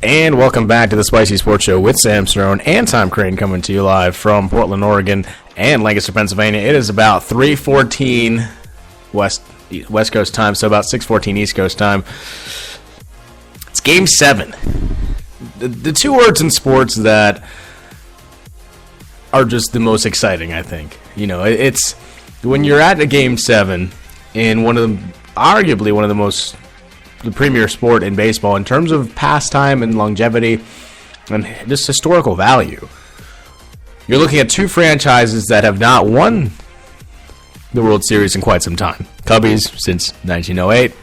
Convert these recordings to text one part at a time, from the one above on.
And welcome back to the Spicy Sports Show with Sam Cerrone and Tom Crane coming to you live from Portland, Oregon and Lancaster, Pennsylvania. It is about 3:14 West Coast time, so about 6:14 East Coast time. It's Game 7. The two words in sports that are just the most exciting, I think. You know, it's when you're at a Game 7 in arguably one of the premier sport in baseball in terms of pastime and longevity and just historical value. You're looking at two franchises that have not won the World Series in quite some time. Cubbies since 1908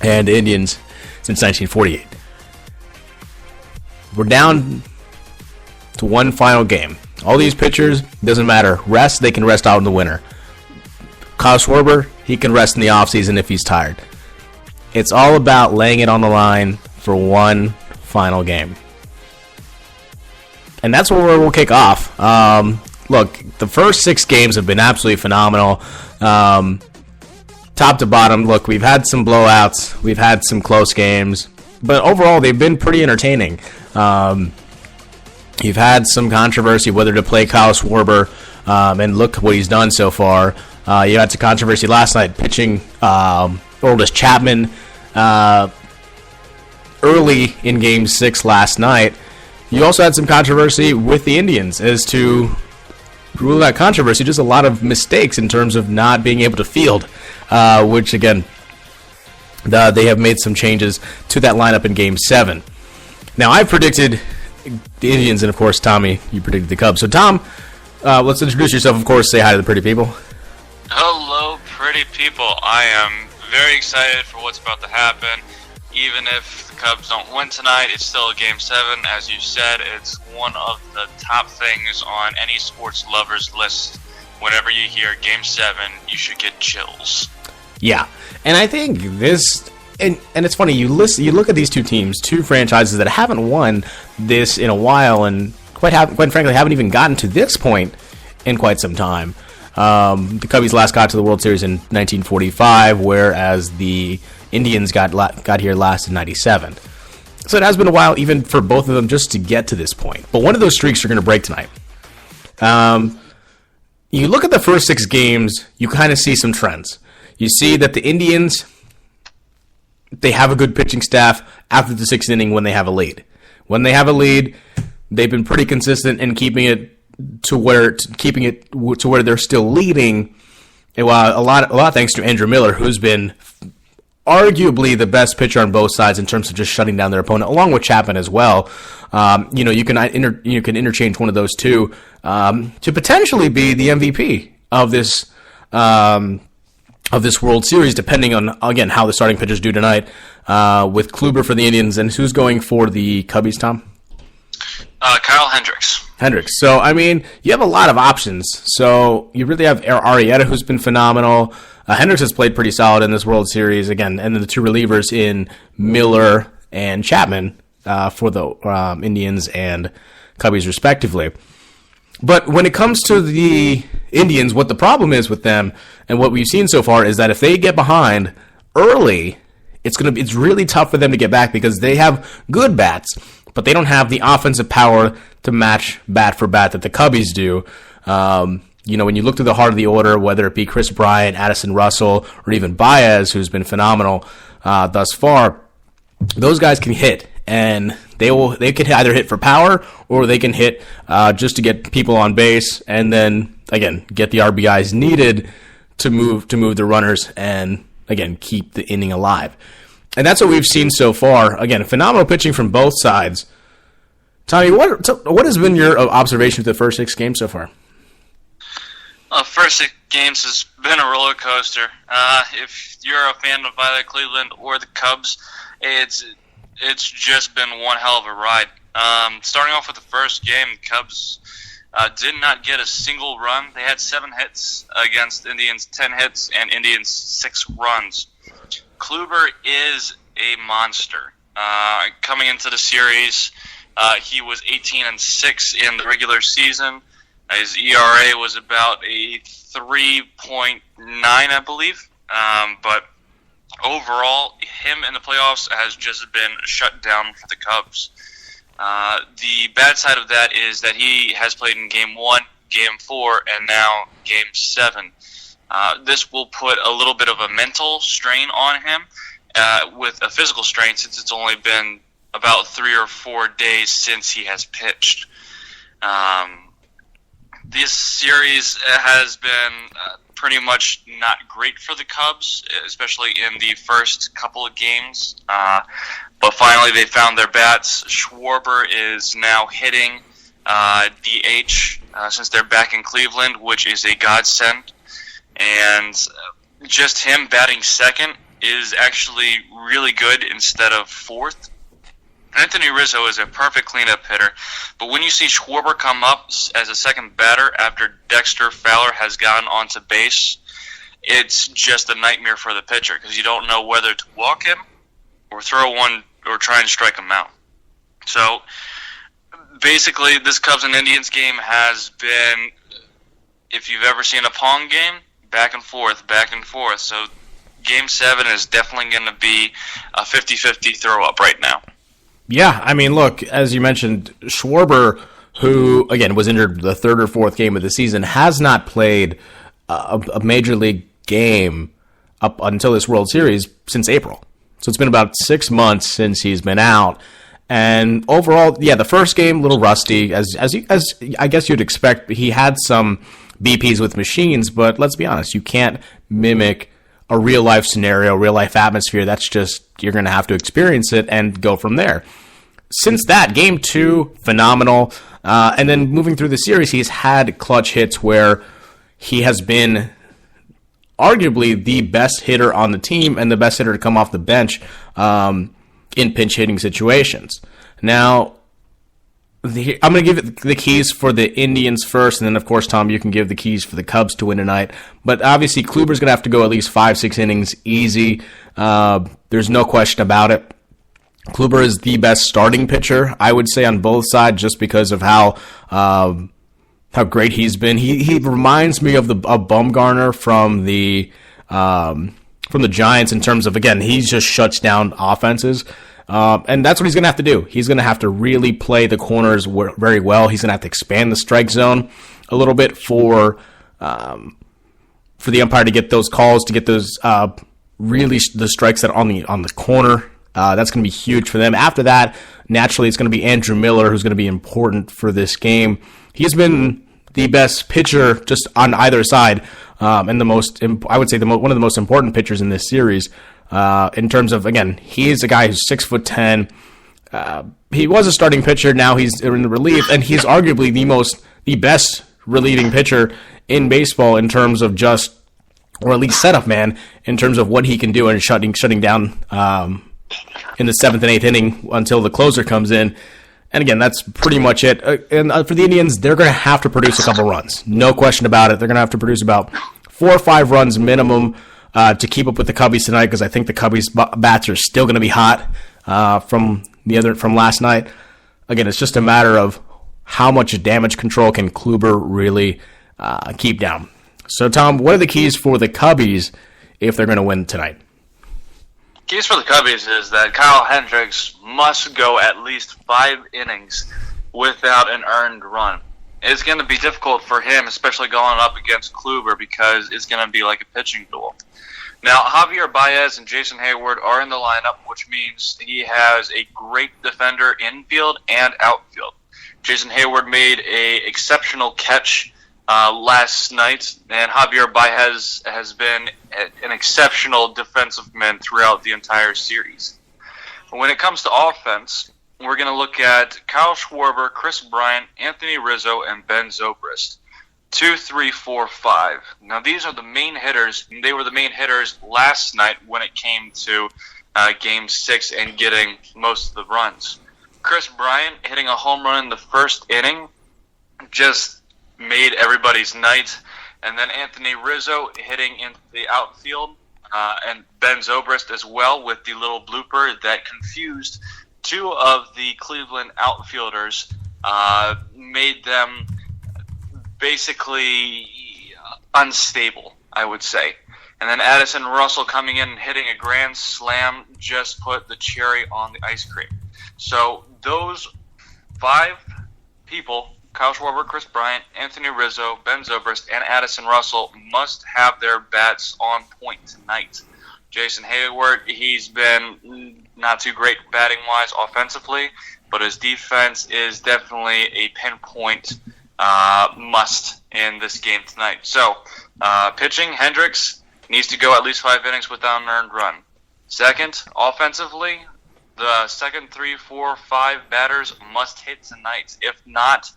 and Indians since 1948. We're down to one final game. All these pitchers, doesn't matter. Rest, they can rest out in the winter. Kyle Schwarber, he can rest in the offseason if he's tired. It's all about laying it on the line for one final game. And that's where we'll kick off. Look, the first 6 games have been absolutely phenomenal. Top to bottom, look, we've had some blowouts. We've had some close games. But overall, they've been pretty entertaining. You've had some controversy whether to play Kyle Schwarber, and look what he's done so far. You had some controversy last night pitching Aroldis Chapman early in Game 6 last night. You also had some controversy with the Indians as to rule out controversy, just a lot of mistakes in terms of not being able to field, which again, they have made some changes to that lineup in Game 7. Now, I predicted the Indians, and of course, Tommy, you predicted the Cubs. So, Tom, let's introduce yourself, of course. Say hi to the pretty people. Hello, pretty people. I am very excited for what's about to happen. Even if the Cubs don't win tonight, it's still a Game 7. As you said, it's one of the top things on any sports lover's list. Whenever you hear Game 7, you should get chills. Yeah, and I think this, and it's funny, you look at these two teams, two franchises that haven't won this in a while, and quite frankly haven't even gotten to this point in quite some time. The Cubbies last got to the World Series in 1945, whereas the Indians got here last in 97. So it has been a while even for both of them just to get to this point. But one of those streaks are going to break tonight. You look at the first 6 games, you kind of see some trends. You see that the Indians, they have a good pitching staff after the 6th inning when they have a lead. When they have a lead, they've been pretty consistent in keeping it to where they're still leading. And a lot thanks to Andrew Miller, who's been arguably the best pitcher on both sides in terms of just shutting down their opponent, along with Chapman as well. You can interchange one of those two to potentially be the MVP of this World Series, depending on, again, how the starting pitchers do tonight, with Kluber for the Indians. And who's going for the Cubbies, Tom? Kyle Hendricks. So, I mean, you have a lot of options. So, you really have Arrieta, who's been phenomenal. Hendricks has played pretty solid in this World Series, again, and then the two relievers in Miller and Chapman for the Indians and Cubbies, respectively. But when it comes to the Indians, what the problem is with them, and what we've seen so far, is that if they get behind early, it's really tough for them to get back because they have good bats, but they don't have the offensive power to match bat for bat that the Cubbies do. When you look through the heart of the order, whether it be Chris Bryant, Addison Russell, or even Baez, who's been phenomenal thus far, those guys can hit, and they can either hit for power or they can hit just to get people on base, and then again get the RBIs needed to move the runners and again keep the inning alive. And that's what we've seen so far. Again, phenomenal pitching from both sides. Tommy, what has been your observation of the first 6 games so far? First 6 games has been a roller coaster. If you're a fan of either Cleveland or the Cubs, it's just been one hell of a ride. Starting off with the first game, the Cubs did not get a single run. They had 7 hits against Indians, 10 hits, and Indians 6 runs. Kluber is a monster. Coming into the series, he was 18-6 in the regular season. His ERA was about a 3.9, I believe. But overall, him in the playoffs has just been shut down for the Cubs. The bad side of that is that he has played in Game 1, Game 4, and now Game 7. This will put a little bit of a mental strain on him with a physical strain, since it's only been about 3 or 4 days since he has pitched. This series has been pretty much not great for the Cubs, especially in the first couple of games. But finally they found their bats. Schwarber is now hitting DH since they're back in Cleveland, which is a godsend. And just him batting second is actually really good instead of fourth. Anthony Rizzo is a perfect cleanup hitter, but when you see Schwarber come up as a second batter after Dexter Fowler has gone onto base, it's just a nightmare for the pitcher, because you don't know whether to walk him or throw one or try and strike him out. So basically, this Cubs and Indians game has been, if you've ever seen a Pong game, back and forth, back and forth. So Game 7 is definitely going to be a 50-50 throw-up right now. Yeah, I mean, look, as you mentioned, Schwarber, who, again, was injured the third or fourth game of the season, has not played a major league game up until this World Series since April. So it's been about 6 months since he's been out. And overall, yeah, the first game, a little rusty, as I guess you'd expect. He had some BPs with machines, but let's be honest, you can't mimic a real-life scenario, real-life atmosphere. That's just, you're going to have to experience it and go from there. Since that, Game 2, phenomenal. And then moving through the series, he's had clutch hits where he has been arguably the best hitter on the team and the best hitter to come off the bench in pinch-hitting situations. Now, I'm going to give it the keys for the Indians first, and then, of course, Tom, you can give the keys for the Cubs to win tonight. But obviously, Kluber's going to have to go at least 5-6 innings easy. There's no question about it. Kluber is the best starting pitcher, I would say, on both sides, just because of how great he's been. He reminds me of Bumgarner from the Giants in terms of, again, he just shuts down offenses. And that's what he's going to have to do. He's going to have to really play the corners very well. He's going to have to expand the strike zone a little bit for the umpire to get those calls, to get those really the strikes that are on the corner. That's going to be huge for them. After that, naturally, it's going to be Andrew Miller, who's going to be important for this game. He's been the best pitcher just on either side, and I would say one of the most important pitchers in this series. In terms of, again, he's a guy who's 6'10". He was a starting pitcher. Now he's in relief, and he's arguably the best relieving pitcher in baseball in terms of just, or at least setup man, in terms of what he can do and shutting down in the 7th and 8th inning until the closer comes in. And again, that's pretty much it. And for the Indians, they're going to have to produce a couple runs. No question about it. They're going to have to produce about 4 or 5 runs minimum to keep up with the Cubbies tonight, because I think the Cubbies bats are still going to be hot from last night. Again, it's just a matter of how much damage control can Kluber really keep down. So, Tom, what are the keys for the Cubbies if they're going to win tonight? Keys for the Cubbies is that Kyle Hendricks must go at least 5 innings without an earned run. It's going to be difficult for him, especially going up against Kluber, because it's going to be like a pitching duel. Now, Javier Baez and Jason Hayward are in the lineup, which means he has a great defender infield and outfield. Jason Hayward made an exceptional catch last night, and Javier Baez has been an exceptional defensive man throughout the entire series. When it comes to offense, we're going to look at Kyle Schwarber, Chris Bryant, Anthony Rizzo, and Ben Zobrist. 2, 3, 4, 5. Now, these are the main hitters. They were the main hitters last night when it came to Game 6 and getting most of the runs. Chris Bryant hitting a home run in the first inning just made everybody's night. And then Anthony Rizzo hitting into the outfield, and Ben Zobrist as well with the little blooper that confused 2 of the Cleveland outfielders, made them basically unstable, I would say. And then Addison Russell coming in and hitting a grand slam just put the cherry on the ice cream. So those 5 people, Kyle Schwarber, Chris Bryant, Anthony Rizzo, Ben Zobrist, and Addison Russell, must have their bats on point tonight. Jason Hayward, he's been not too great batting-wise offensively, but his defense is definitely a pinpoint must in this game tonight. So, pitching, Hendricks needs to go at least 5 innings without an earned run. Second, offensively, the second, 3, 4, 5 batters must hit tonight. If not,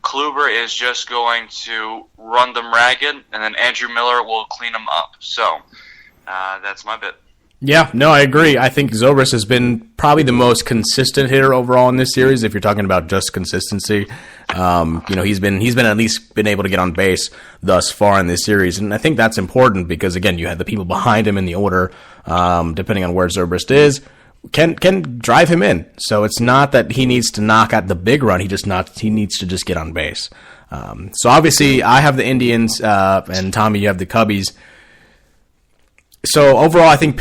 Kluber is just going to run them ragged, and then Andrew Miller will clean them up. So, that's my bit. Yeah, no, I agree. I think Zobrist has been probably the most consistent hitter overall in this series. If you're talking about just consistency, he's been at least been able to get on base thus far in this series, and I think that's important because again, you had the people behind him in the order, depending on where Zobrist is, can drive him in. So it's not that he needs to knock out the big run. He needs to just get on base. So obviously, I have the Indians, and Tommy, you have the Cubbies. So overall, I think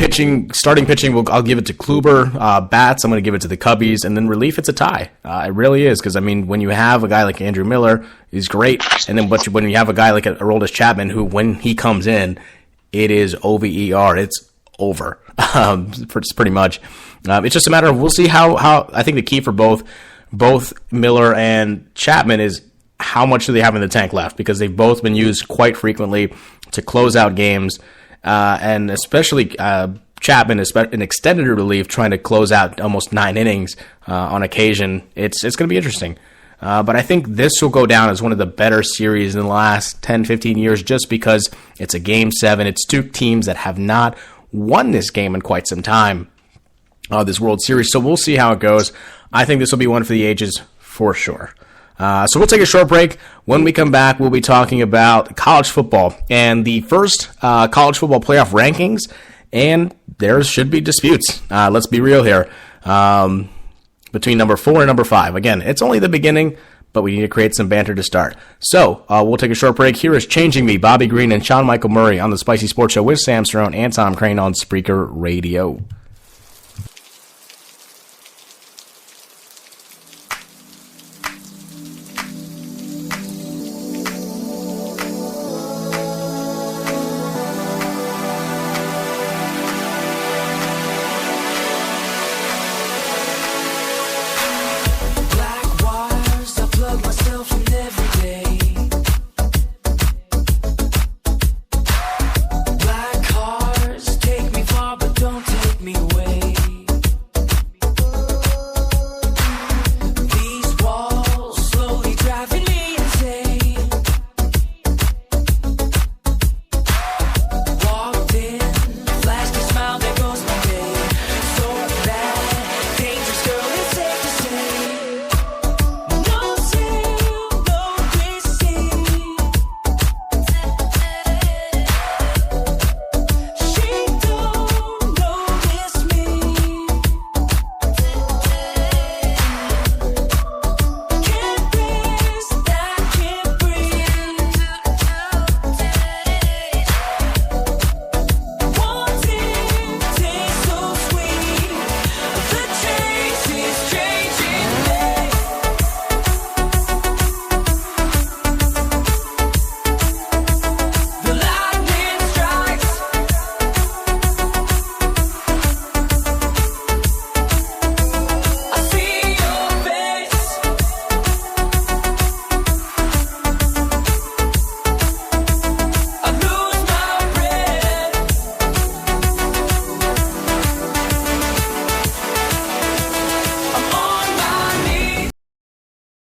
starting pitching, I'll give it to Kluber. Bats, I'm going to give it to the Cubbies, and then relief, it's a tie. It really is, because I mean, when you have a guy like Andrew Miller, he's great, and then when you have a guy like Aroldis Chapman, who when he comes in, it is OVER. It's over, pretty much. It's just a matter of we'll see how. I think the key for both Miller and Chapman is how much do they have in the tank left, because they've both been used quite frequently to close out games. And especially Chapman is in extended relief, trying to close out almost 9 innings on occasion. It's going to be interesting. But I think this will go down as one of the better series in the last 10, 15 years just because it's a Game 7. It's 2 teams that have not won this game in quite some time, this World Series. So we'll see how it goes. I think this will be one for the ages for sure. So we'll take a short break. When we come back, we'll be talking about college football and the first college football playoff rankings, and there should be disputes. Let's be real here. Between number 4 and number 5. Again, it's only the beginning, but we need to create some banter to start. So we'll take a short break. Here is Changing Me, Bobby Green and Sean Michael Murray on the Spicy Sports Show with Sam Cerrone and Tom Crane on Spreaker Radio.